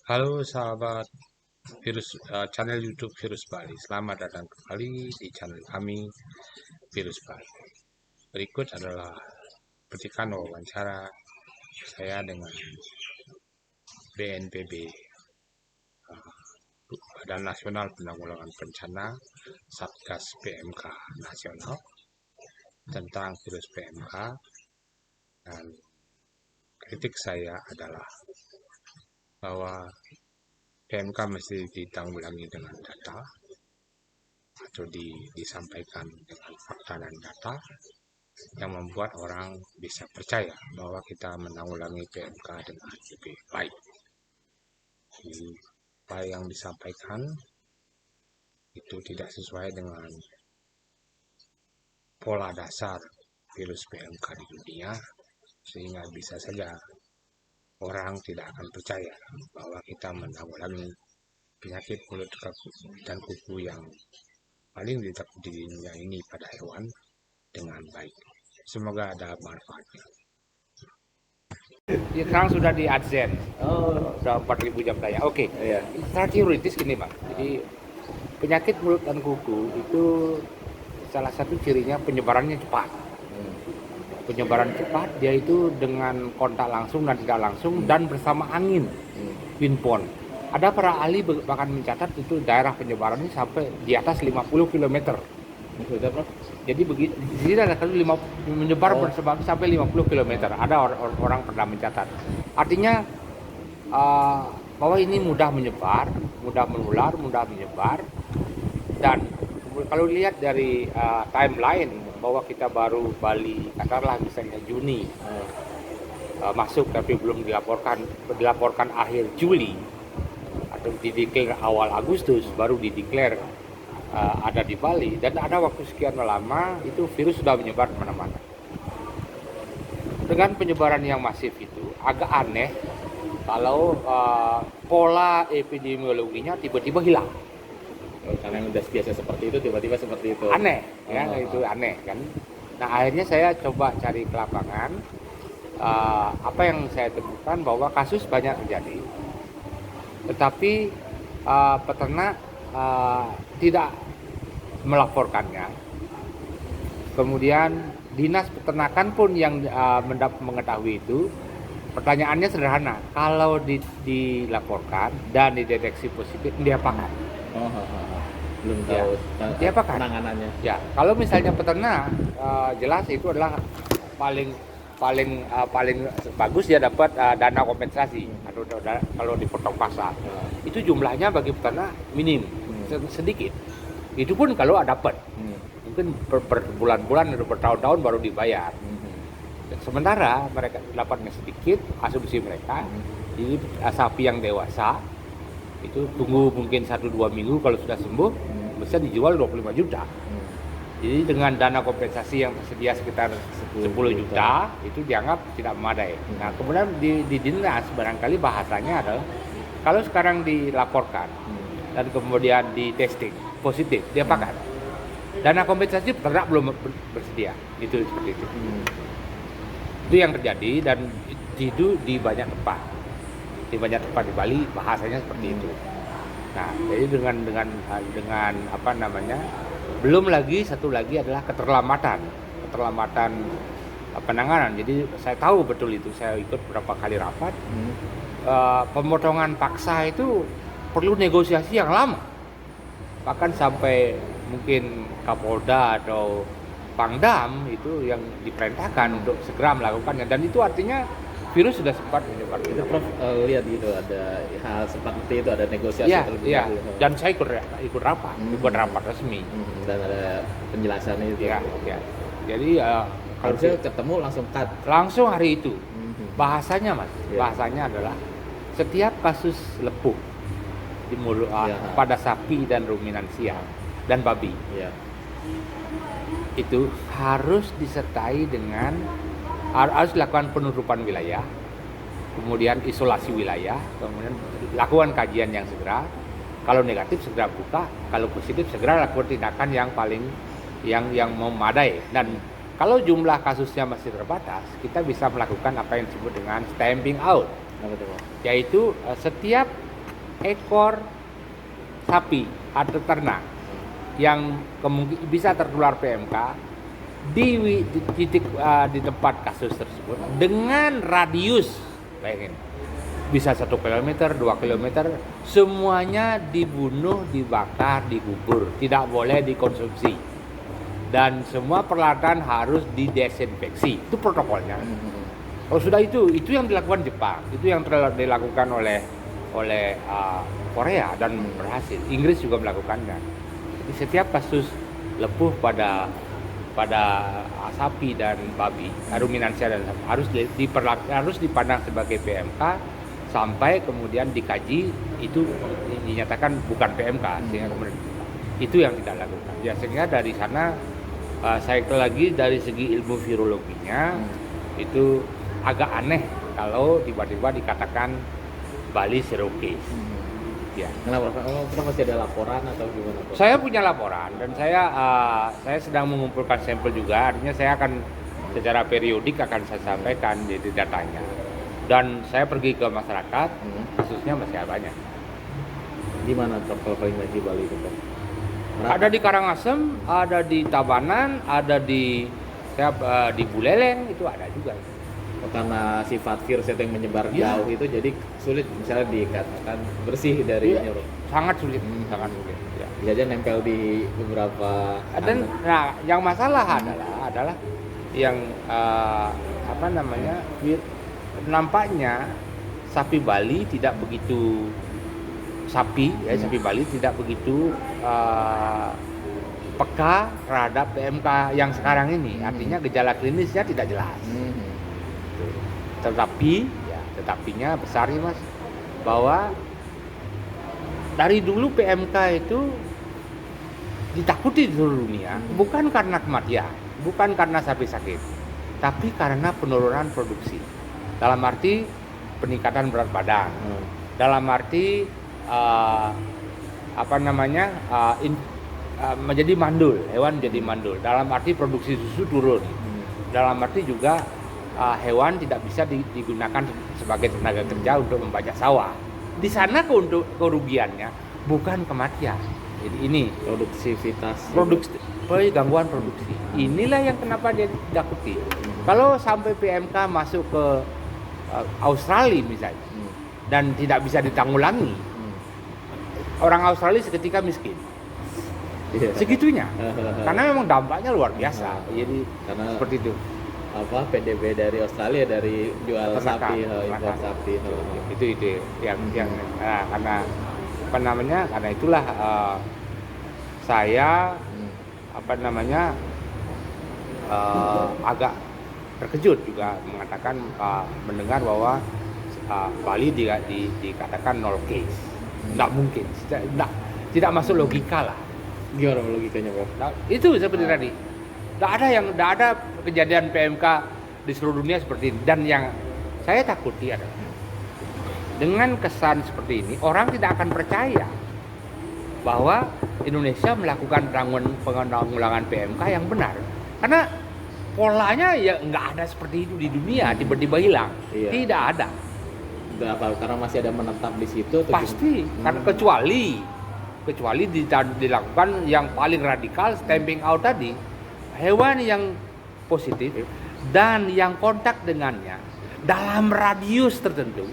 Halo sahabat channel YouTube Virus Bali. Selamat datang kembali di channel kami Virus Bali. Berikut adalah petikan wawancara saya dengan BNPB, Badan Nasional Penanggulangan Bencana Satgas PMK Nasional tentang virus PMK, dan kritik saya adalah bahwa PMK mesti ditanggulangi dengan data atau disampaikan dengan fakta dan data yang membuat orang bisa percaya bahwa kita menanggulangi PMK dengan lebih baik. Jadi, apa yang disampaikan itu tidak sesuai dengan pola dasar virus PMK di dunia, sehingga bisa saja orang tidak akan percaya bahwa kita menanggulangi penyakit mulut dan kuku yang paling ditakut di dunia ini pada hewan dengan baik. Semoga ada manfaatnya. Sekarang sudah di AdSense, sudah 4.000 jam tayang. Oke, Iya. secara teoritis gini Pak, jadi penyakit mulut dan kuku itu salah satu cirinya penyebarannya cepat. Penyebaran cepat dia itu dengan kontak langsung dan tidak langsung dan bersama angin, windborne. Ada para ahli bahkan mencatat itu daerah penyebaran ini sampai di atas 50 km. Sudah, Prof? Jadi begitu di sini ada kan menyebar bersebab sampai 50 km. Ada orang pernah mencatat. Artinya bahwa ini mudah menyebar, mudah menular, mudah menyebar. Dan kalau lihat dari timeline bahwa kita baru Bali, katakanlah misalnya Juni masuk tapi belum dilaporkan akhir Juli atau dideklar awal Agustus baru dideklar ada di Bali, dan ada waktu sekian lama itu virus sudah menyebar kemana-mana. Dengan penyebaran yang masif itu agak aneh kalau pola epidemiologinya tiba-tiba hilang. Karena yang udah biasa seperti itu, tiba-tiba seperti itu. Aneh, ya itu aneh kan. Nah akhirnya saya coba cari ke lapangan, apa yang saya temukan bahwa kasus banyak terjadi, tetapi peternak tidak melaporkannya. Kemudian dinas peternakan pun yang mengetahui itu. Pertanyaannya sederhana, kalau dilaporkan dan dideteksi positif, diapakan? Belum tahu Diapakan? penanganannya. Ya, kalau misalnya peternak, jelas itu adalah paling bagus dia dapat dana kompensasi atau kalau dipotong pasar. Itu jumlahnya bagi peternak minim, sedikit. Itu pun kalau dapat, mungkin berbulan-bulan atau bertahun-tahun baru dibayar. Sementara mereka dapatnya sedikit, asumsi mereka. Jadi sapi yang dewasa itu tunggu mungkin 1-2 minggu, kalau sudah sembuh bisa dijual 25 juta. Jadi dengan dana kompensasi yang tersedia sekitar 10 juta itu dianggap tidak memadai. Nah kemudian di dinas barangkali bahasanya adalah kalau sekarang dilaporkan dan kemudian di testing positif, diapakan? Dana kompensasi peternak belum bersedia, itu seperti itu. Itu yang terjadi, dan itu di banyak tempat. Di banyak tempat di Bali bahasanya seperti itu. Nah, jadi dengan apa namanya? Belum lagi satu lagi adalah keterlambatan penanganan. Jadi saya tahu betul itu, saya ikut beberapa kali rapat. Pemotongan paksa itu perlu negosiasi yang lama, bahkan sampai mungkin Kapolda atau Pangdam itu yang diperintahkan untuk segera melakukannya, dan itu artinya virus sudah sempat menyebar. Itu Prof lihat gitu ada hal seperti itu, ada negosiasi terlebih Iya. dahulu. Dan saya ikut rapat resmi. Dan ada penjelasan itu. Ya. Jadi kalau Harusnya ketemu langsung cut. langsung hari itu. Bahasanya Mas, Iya. bahasanya adalah setiap kasus lepuh di mulut pada sapi dan ruminansia dan babi, itu harus disertai dengan harus dilakukan penutupan wilayah, kemudian isolasi wilayah, kemudian lakukan kajian yang segera. Kalau negatif segera buka, kalau positif segera lakukan tindakan yang paling yang memadai. Dan kalau jumlah kasusnya masih terbatas, kita bisa melakukan apa yang disebut dengan stamping out, yaitu setiap ekor sapi atau ternak yang kemungkinan bisa tertular PMK di titik di tempat kasus tersebut dengan radius, bayangin, bisa 1 kilometer, 2 kilometer, semuanya dibunuh, dibakar, dikubur, tidak boleh dikonsumsi, dan semua peralatan harus didesinfeksi. Itu protokolnya. Kalau sudah itu yang dilakukan Jepang, itu yang dilakukan oleh Korea dan berhasil. Inggris juga melakukannya. Jadi setiap kasus lepuh pada sapi dan babi, ruminansia dan sapi, harus dipandang sebagai PMK sampai kemudian dikaji itu dinyatakan bukan PMK, sehingga kemudian itu yang kita lakukan. Ya, sehingga dari sana saya lagi dari segi ilmu virologinya itu agak aneh kalau tiba-tiba dikatakan Bali zero case. Ya. Kenapa masih ada laporan atau gimana, Prof? Saya punya laporan dan saya sedang mengumpulkan sampel juga. Artinya saya akan secara periodik akan saya sampaikan di datanya. Dan saya pergi ke masyarakat, kasusnya masih banyak. Di mana, Prof, kalau paling banyak di Bali itu, Prof? Ada di Karangasem, ada di Tabanan, ada di Buleleng, itu ada juga. Karena sifat virus itu yang menyebar jauh itu jadi sulit misalnya dikatakan bersih dari ini, Prof. Sangat sulit, sangat sulit. Ya. Bisa aja nempel di beberapa. Dan yang masalah adalah yang nampaknya sapi Bali tidak begitu sapi Bali tidak begitu peka terhadap PMK yang sekarang ini. Artinya gejala klinisnya tidak jelas. Tetapinya besar nih, Mas, bahwa dari dulu PMK itu ditakuti di seluruh dunia, bukan karena kematian, bukan karena sapi sakit, tapi karena penurunan produksi. Dalam arti peningkatan berat badan, dalam arti menjadi mandul, hewan menjadi mandul. Dalam arti produksi susu turun. Dalam arti juga hewan tidak bisa digunakan sebagai tenaga kerja untuk membajak sawah. Di sana kerugiannya bukan kematian. Jadi ini gangguan produksi. Inilah yang kenapa dia ditakuti. Kalau sampai PMK masuk ke Australia misalnya dan tidak bisa ditanggulangi, orang Australia seketika miskin. Segitunya. Karena memang dampaknya luar biasa. Jadi karena seperti itu. PDB dari Australia dari jual sapi, impor sapi itu yang karena itulah saya agak terkejut juga mengatakan mendengar bahwa Bali dikatakan 0 case. Nggak mungkin, tidak masuk logika lah. Gimana logikanya, Bro? Nah, itu seperti tadi. Nggak ada kejadian PMK di seluruh dunia seperti ini. Dan yang saya takuti adalah dengan kesan seperti ini, orang tidak akan percaya bahwa Indonesia melakukan penanggulangan PMK yang benar. Karena polanya ya nggak ada seperti itu di dunia, tiba-tiba hilang. Iya. Tidak ada. Karena masih ada menetap di situ. Pasti, karena kecuali dilakukan yang paling radikal, stamping out tadi. Hewan yang positif dan yang kontak dengannya dalam radius tertentu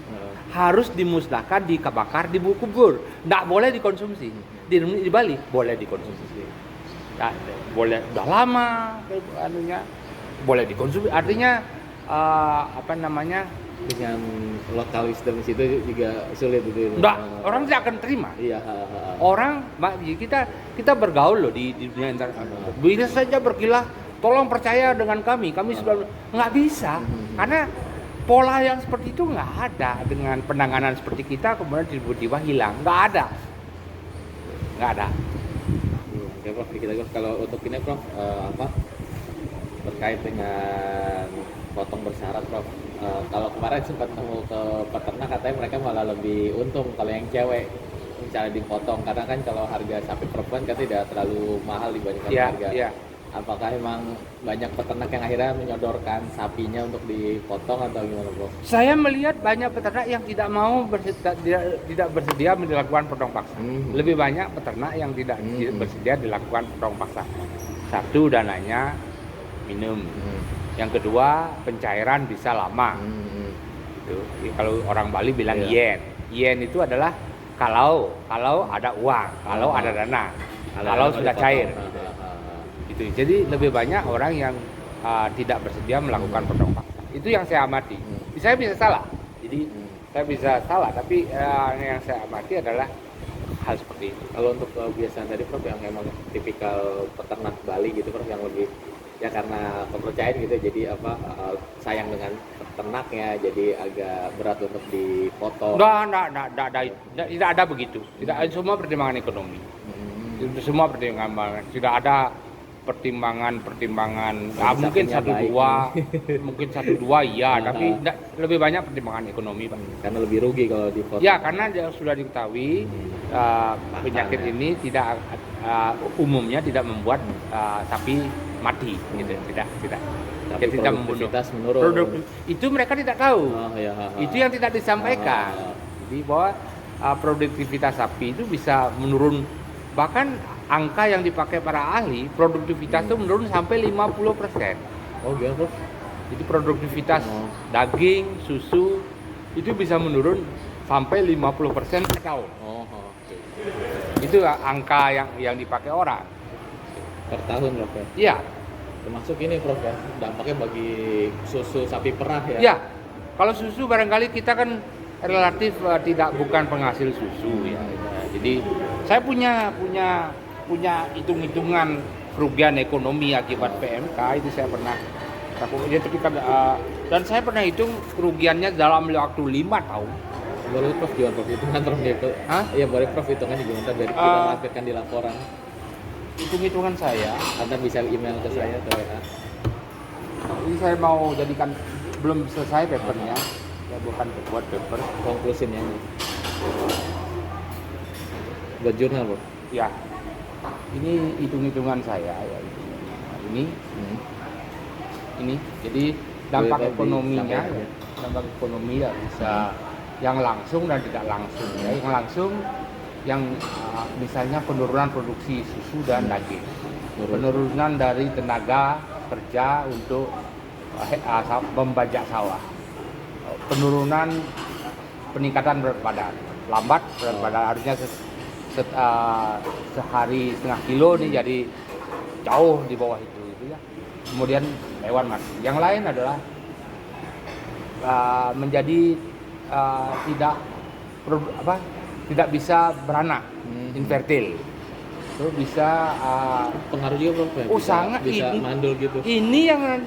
harus dimusnahkan, dibakar, dikubur. Nggak boleh dikonsumsi. Di Bali boleh dikonsumsi. Nah, boleh udah lama boleh dikonsumsi. Artinya dengan local wisdom di situ juga sulit itu. Orang tidak akan terima. Iya. Orang kita bergaul loh di dunia internasional. Bisa saja berkilah, tolong percaya dengan kami sudah nggak bisa. Karena pola yang seperti itu nggak ada dengan penanganan seperti kita kemudian tiba-tiba hilang, nggak ada. Oke, Prof, kalau untuk ini, Prof, terkait dengan potong bersyarat, Prof. Kalau kemarin sempat nemu ke peternak katanya mereka malah lebih untung kalau yang cewek misalnya dipotong, karena kan kalau harga sapi perempuan kan tidak terlalu mahal dibandingkan harga apakah emang banyak peternak yang akhirnya menyodorkan sapinya untuk dipotong atau gimana, Prof? Saya melihat banyak peternak yang tidak mau tidak bersedia dilakukan potong paksa. Lebih banyak peternak yang tidak bersedia dilakukan potong paksa. Satu, dananya minum. Yang kedua, pencairan bisa lama. Itu. Kalau orang Bali bilang yen. Yen itu adalah kalau ada uang, kalau ada dana, kalau sudah cair. Gitu. Jadi lebih banyak orang yang tidak bersedia melakukan potong paksa. Itu yang saya amati. Saya bisa salah. Jadi saya bisa salah, tapi yang saya amati adalah hal seperti itu. Kalau untuk kebiasaan tadi, Prof, yang emang tipikal peternak Bali gitu, Prof, yang lebih ya karena kepercayaan gitu, jadi sayang dengan peternaknya, jadi agak berat untuk dipotong. Tidak ada begitu. Tidak ada, semua pertimbangan ekonomi. Itu semua pertimbangan. Tidak ada pertimbangan mungkin mungkin satu dua ya, tapi lebih banyak pertimbangan ekonomi, Pak. Karena lebih rugi kalau dipotong. Ya, karena sudah diketahui penyakit ini tidak umumnya tidak membuat sapi mati, gitu. Tapi tidak membunuh. Menurun. Itu mereka tidak tahu. Itu yang tidak disampaikan. Jadi bahwa produktivitas sapi itu bisa menurun, bahkan angka yang dipakai para ahli, produktivitas itu menurun sampai 50%. Oh, gimana, Prof? Jadi produktivitas daging, susu itu bisa menurun sampai 50% per tahun. Itu angka yang dipakai orang Per tahun, Prof, ya? Iya. Termasuk ini, Prof, ya, dampaknya bagi susu sapi perah ya? Iya. Kalau susu barangkali kita kan relatif bukan penghasil susu ya. Jadi saya punya hitung-hitungan kerugian ekonomi akibat PMK, itu saya pernah lakukan. Tapi dan saya pernah hitung kerugiannya dalam waktu 5 tahun. Boleh, Prof, gimana, Prof, hitungan, Prof, gitu? Iya, boleh, Prof, hitungan gimana biar kita lampirkan di laporan. Hitung-hitungan saya, Anda bisa email ke saya atau WA. Ini saya mau jadikan, belum selesai papernya, saya bukan buat paper. Konklusinya nih. Buat jurnal, Prof? Ya, ini hitung-hitungan saya ya. Ini jadi dampak ekonominya, dampak ekonomi ya bisa yang langsung dan tidak langsung ya. Yang langsung yang misalnya penurunan produksi susu dan daging, penurunan dari tenaga kerja untuk membajak sawah, penurunan peningkatan berat badan, lambat berat badan, harusnya sehari setengah kilo nih jadi jauh di bawah itu ya. Kemudian hewan mati. Yang lain adalah menjadi tidak bisa beranak, infertil. Terus bisa pengaruh juga, Prof, ya? Sangat bisa mandul gitu. Ini yang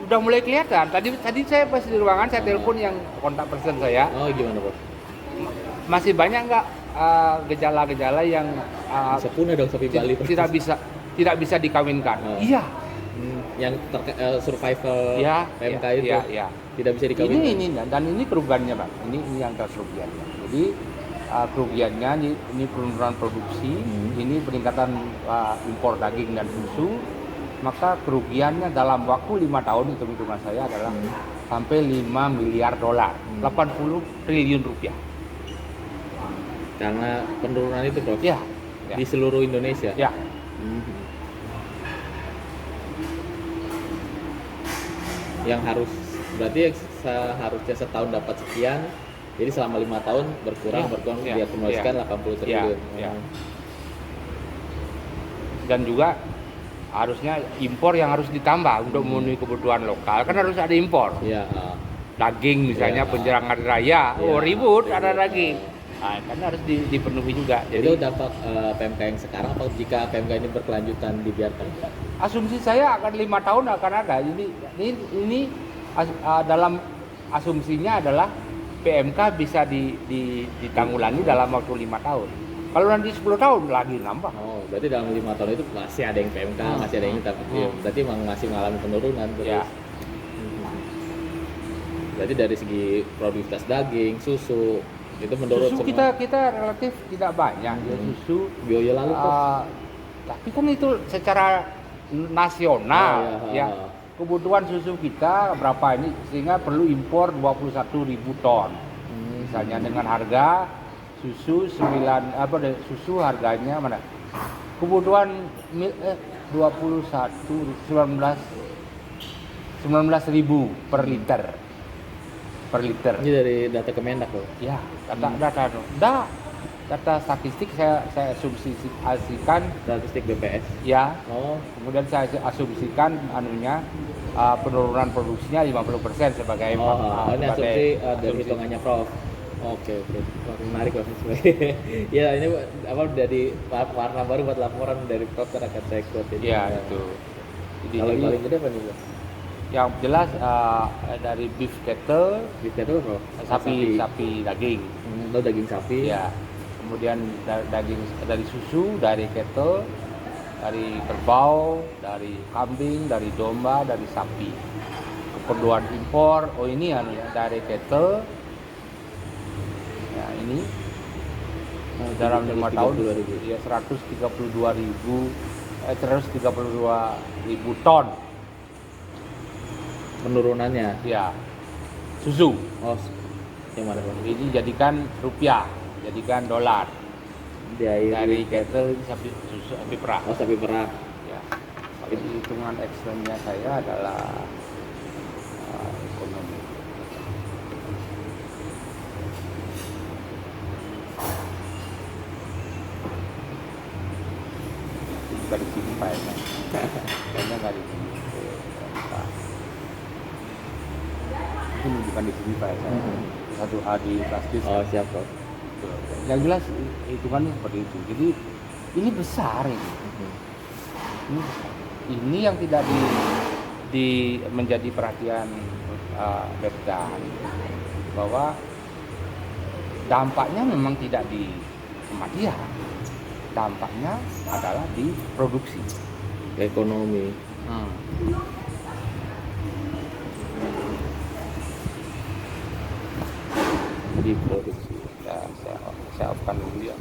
udah mulai kelihatan. Tadi saya pas di ruangan, saya telepon yang kontak person saya. Oh, gimana, Prof? Masih banyak nggak gejala-gejala yang bisa punah dong sapi Bali, Prof? tidak bisa dikawinkan. Iya. Yang survival PMK itu tidak bisa dikawinkan. Ini dan ini kerugiannya, Pak. Ini yang kerugiannya. Jadi kerugiannya ini penurunan produksi, ini peningkatan impor daging dan susu, maka kerugiannya dalam waktu 5 tahun hitung-hitungan saya adalah sampai 5 miliar dolar, 80 triliun rupiah. Karena penurunan itu, Prof? Ya. Di seluruh Indonesia? Ya. Yang berarti seharusnya setahun dapat sekian, jadi selama 5 tahun berkurang diakumulasikan 80 triliun. Dan juga harusnya impor yang harus ditambah untuk memenuhi kebutuhan lokal, kan harus ada impor. Daging misalnya penjelang hari raya, ribut ada daging. Nah, kan harus dipenuhi juga. Jadi itu dampak PMK yang sekarang, atau jika PMK ini berkelanjutan dibiarkan? Asumsi saya akan 5 tahun akan ada. Jadi ini dalam asumsinya adalah PMK bisa ditanggulangi dalam waktu 5 tahun. Kalau nanti 10 tahun lagi nambah. Oh, berarti dalam 5 tahun itu masih ada yang PMK, masih ada yang ini, tapi berarti memang masih mengalami penurunan terus. Berarti dari segi produktivitas daging, susu itu menurut susu kita relatif tidak banyak ya susu bioyo lalu tapi kan itu secara nasional Oh, ya. Kebutuhan susu kita berapa ini sehingga perlu impor 21.000 ton. Misalnya dengan harga susu susu harganya mana? Kebutuhan 19.000 per liter. Ini dari data Kemendak loh. Ya, data statistik saya asumsikan Statistik BPS. ya. Oh, Kemudian saya asumsikan penurunan produksinya 50% sebagai ini asumsi dari asumsi. hitungannya Prof. Oke. Wah, menarik loh. Ya, ini apa dari warna baru buat laporan dari Prof kan akan saya ikutin. Ya, itu. Kalau yang paling gede apa nih, Bro? Yang jelas dari beef cattle, Beef cattle, Bro? sapi daging. Daging sapi. Ya. Kemudian daging dari susu, dari cattle, dari kerbau, dari kambing, dari domba, dari sapi. Keperluan impor, ini dari cattle. Ya, ini dalam 5 tahun ya 132.000 ton Penurunannya. ya susu. Oh, yang mana, Bro? Ini jadikan rupiah, jadikan dolar. Dari cattle ini sapi perah. Oh, sapi perah. Ya. Jadi hitungan ekstremnya saya adalah ekonomi. Bukan di sini Pak, kayaknya nggak di sini. Mungkin bukan di sini Pak, satu hal di plastis. Oh, siap, Bro. Yang jelas hitungannya seperti itu. Jadi ini besar ini. Ini yang tidak menjadi perhatian Bepda, bahwa dampaknya memang tidak di kematian, dampaknya adalah di produksi Ekonomi. di produksi. Ya, saya off-kan dulu ya.